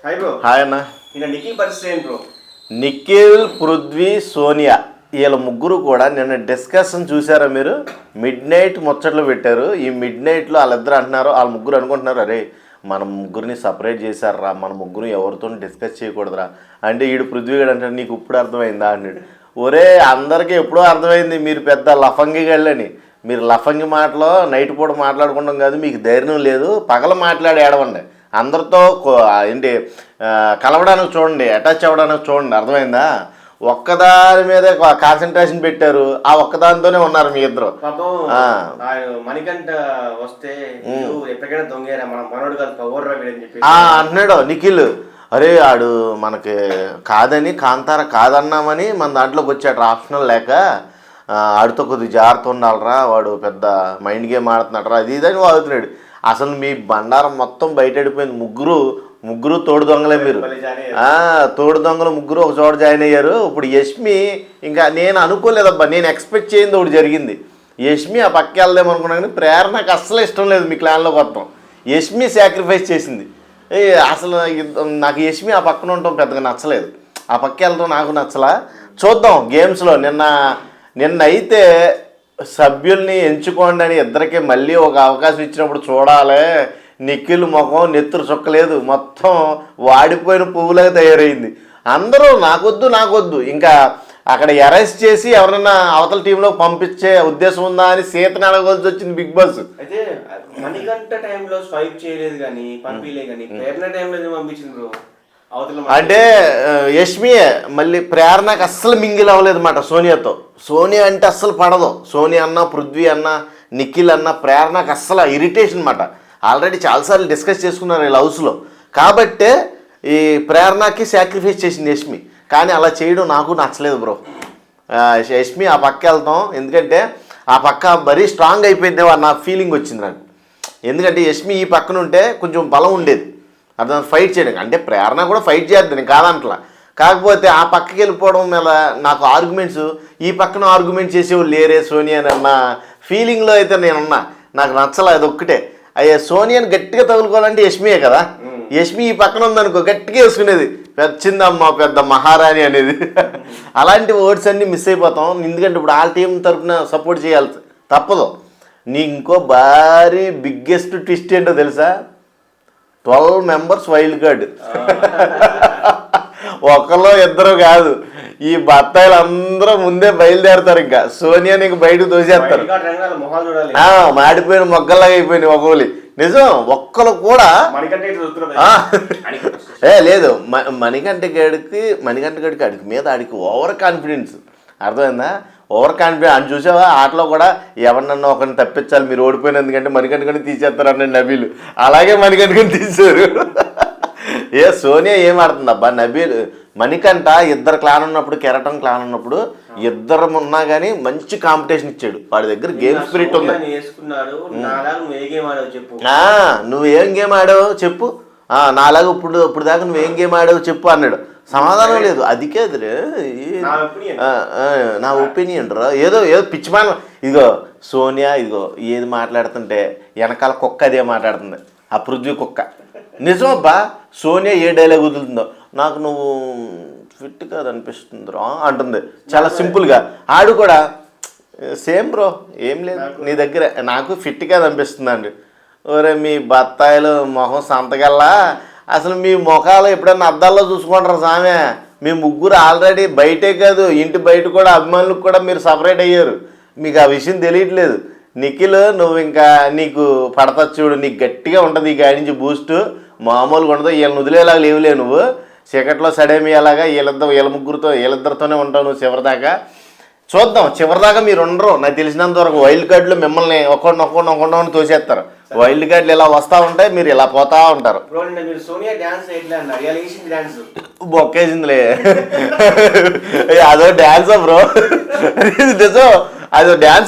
Hi అన్న. నిఖిల్, పృథ్వీ, సోనియా వీళ్ళ ముగ్గురు కూడా నిన్న డిస్కషన్ చూసారా మీరు? మిడ్ నైట్ ముచ్చట్లు పెట్టారు. ఈ మిడ్ నైట్లో వాళ్ళిద్దరు అంటున్నారు, వాళ్ళ ముగ్గురు అనుకుంటున్నారు, అరే మన ముగ్గురిని సపరేట్ చేశారా, మన ముగ్గురు ఎవరితో డిస్కస్ చేయకూడదురా అంటే ఈడు పృథ్వీ గడు అంటాడు నీకు ఇప్పుడు అర్థమైందా అన్నాడు. ఒరే అందరికీ ఎప్పుడో అర్థమైంది, మీరు పెద్ద లఫంగి గళ్ళని. మీరు లఫంగి మాటలో నైట్ పూట మాట్లాడుకుంటాం కాదు, మీకు ధైర్యం లేదు, పగల మాట్లాడి ఏడవండి, అందరితో ఏంటి కలవడానికి చూడండి, అటాచ్ అవ్వడానికి చూడండి, అర్థమైందా? ఒక్కదాని మీద కాన్సన్ట్రేషన్ పెట్టారు, ఆ ఒక్కదానితోనే ఉన్నారు మీ ఇద్దరు. మణికంఠ వస్తే ఎప్పటికైనా దొంగేరా మన మనోడు అంటున్నాడు నిఖిల్. అరే ఆడు మనకి కాదని కాంతార కాదన్నామని మన దాంట్లోకి వచ్చాడు ఆప్షనల్ లేక, ఆడితో కొద్దిగా జాగ్రత్త ఉండాలరా, వాడు పెద్ద మైండ్ గేమ్ ఆడుతున్నాడు రా, అది ఇదని వాడుతున్నాడు. అసలు మీ బండారం మొత్తం బయటడిపోయింది. ముగ్గురు తోడు దొంగలే మీరు. తోడు దొంగలు ముగ్గురు ఒక చోట జాయిన్ అయ్యారు. ఇప్పుడు యష్మి ఇంకా నేను అనుకోలేదబ్బా, నేను ఎక్స్పెక్ట్ చేయింది ఒకటి జరిగింది. యష్మి ఆ పక్క వెళ్దామనుకున్నా కానీ ప్రేరణకు అస్సలు ఇష్టం లేదు మీ క్లాన్లోకి వస్తాం. యష్మి సాక్రిఫైస్ చేసింది. అసలు నాకు యష్మి ఆ పక్కన ఉండటం పెద్దగా నచ్చలేదు, ఆ పక్క వెళ్ళటం నాకు నచ్చలా. చూద్దాం గేమ్స్లో. నిన్న అయితే సభ్యుల్ని ఎంచుకోండి అని ఇద్దరికి మళ్ళీ ఒక అవకాశం ఇచ్చినప్పుడు చూడాలి. నిఖిల్ ముఖం నెత్తురు చుక్కలేదు, మొత్తం వాడిపోయిన పువ్వులాగా తయారైంది. అందరూ నాకొద్దు ఇంకా అక్కడ అరెస్ట్ చేసి ఎవరైనా అవతల టీంలో పంపించే ఉద్దేశం ఉందా అని సీతని అడగవలసి వచ్చింది బిగ్ బాస్. అయితే మణికంఠ టైంలో స్వైప్ చేయలేదు కానీ పంపించలేదు కానీ ప్రేరణ టైంలో పంపించింది బ్రో. అంటే యష్మి మళ్ళీ ప్రేరణకు అస్సలు మింగిల్ అవ్వలేదు అన్నమాట సోనియాతో. సోనియా అంటే అస్సలు పడదు. సోనియా అన్న, పృథ్వీ అన్న, నిఖిల్ అన్న, ప్రేరణకు అస్సలు ఇరిటేషన్ అన్నమాట. ఆల్రెడీ చాలాసార్లు డిస్కస్ చేసుకున్నారు వీళ్ళ హౌస్లో. కాబట్టే ఈ ప్రేరణకి సాక్రిఫైస్ చేసింది యష్మి. కానీ అలా చేయడం నాకు నచ్చలేదు బ్రో. యష్మి ఆ పక్క వెళ్తాం, ఎందుకంటే ఆ పక్క మరీ స్ట్రాంగ్ అయిపోయింది నా ఫీలింగ్ వచ్చింది నాకు. ఎందుకంటే యష్మి ఈ పక్కన ఉంటే కొంచెం బలం ఉండేది, అర్థం ఫైట్ చేయడం. అంటే ప్రేరణ కూడా ఫైట్ చేద్దాం నేను కాదంటలా, కాకపోతే ఆ పక్కకి వెళ్ళిపోవడం మీద నాకు ఆర్గ్యుమెంట్స్, ఈ పక్కన ఆర్గ్యుమెంట్ చేసేవాళ్ళు లేరే సోనియా అన్న ఫీలింగ్లో అయితే నేనున్నా. నాకు నచ్చలే అది ఒక్కటే. అయ్యా సోనియాని గట్టిగా తగులుకోవాలంటే యష్మియే కదా. యష్మి ఈ పక్కన ఉందనుకో గట్టిగా వేసుకునేది, పెద్ద పెద్ద మహారాణి అనేది. అలాంటి వర్డ్స్ అన్నీ మిస్ అయిపోతాం. ఎందుకంటే ఇప్పుడు ఆ టీం తరఫున సపోర్ట్ చేయాలి తప్పదు. నీ ఇంకో భారీ బిగ్గెస్ట్ ట్విస్ట్ ఏంటో తెలుసా? 12 మెంబర్స్ వైల్డ్ కార్డ్. ఒకళ్ళు ఇద్దరు కాదు, ఈ బత్తాయిలు అందరూ ముందే బయలుదేరుతారు. ఇంకా సోనియా నీకు బయటకు తోసేస్తారు. మాడిపోయిన మొగ్గల్లాగా అయిపోయినాయి ఒకళ్ళు. నిజం, ఒక్కరు కూడా లేదు. మణికంఠ గడికి ఆడికి మీద ఆడికి ఓవర్ కాన్ఫిడెన్స్, అర్థమైందా? ఓవర్ కాన్ఫిడెన్స్ అని చూసావా? ఆటలో కూడా ఎవరినన్నా ఒకరిని తప్పించాలి, మీరు ఓడిపోయిన ఎందుకంటే మణికంఠ తీసేస్తారు అన్నాడు నబీలు. అలాగే మణికంఠ తీశారు. సోనియా ఏం ఆడుతుంది అబ్బా? మణికంఠ ఇద్దరు క్లాన్ ఉన్నప్పుడు, కెరటం క్లాన్ ఉన్నప్పుడు ఇద్దరు ఉన్నా కానీ మంచి కాంపిటీషన్ ఇచ్చాడు. వాడి దగ్గర గేమ్ స్పిరిట్ ఉంది. నువ్వేం గేమ్ ఆడావు చెప్పు, నాలాగా ఇప్పుడు దాకా నువ్వేం గేమ్ ఆడావు చెప్పు అన్నాడు. సమాధానం లేదు. అది కాదు నా ఒపీనియన్ రా, ఏదో పిచ్చిమాన. ఇదిగో సోనియా ఇదిగో ఏది మాట్లాడుతుంటే వెనకాల కుక్క అదే మాట్లాడుతుంది, ఆ పృథ్వీ కుక్క. నిజమబ్బా, సోనియా ఏ డైలాగ్ వదులుతుందో నాకు నువ్వు ఫిట్ కాదు అనిపిస్తుందిరా అంటుంది చాలా సింపుల్గా. ఆడు కూడా సేమ్ బ్రో, ఏం లేదు నీ దగ్గర, నాకు ఫిట్ కాదు అనిపిస్తుంది అండి. ఒరే మీ బత్తాయిలు మొహం సంతగల్లా, అసలు మీ ముఖాలు ఎప్పుడైనా అద్దాల్లో చూసుకుంటారు సామె. మీ ముగ్గురు ఆల్రెడీ బయటే కాదు ఇంటి బయట కూడా అభిమానులకు కూడా మీరు సపరేట్ అయ్యారు, మీకు ఆ విషయం తెలియట్లేదు. నిఖిల్ నువ్వు ఇంకా నీకు పడతా చూడు, నీకు గట్టిగా ఉంటుంది ఈ గాడి నుంచి బూస్ట్, మామూలుగా ఉండదు. వీళ్ళని వదిలేలాగా లేవులే నువ్వు, చీకట్లో సడేమి అలాగా వీళ్ళిద్దరితోనే ఉంటావు నువ్వు చివరిదాకా. చూద్దాం చివరిదాకా మీరు ఉండరు. నాకు తెలిసినంత వరకు వైల్డ్ కార్డులో మిమ్మల్ని ఒక్కొక్కడిని తోసేస్తారు. వైల్డ్ కార్డులు ఇలా వస్తూ ఉంటాయి, మీరు ఇలా పోతా ఉంటారు. బొక్కేసిందిలే అదో డ్యాన్స్ బ్రో, నిజం అదో డ్యాన్స్.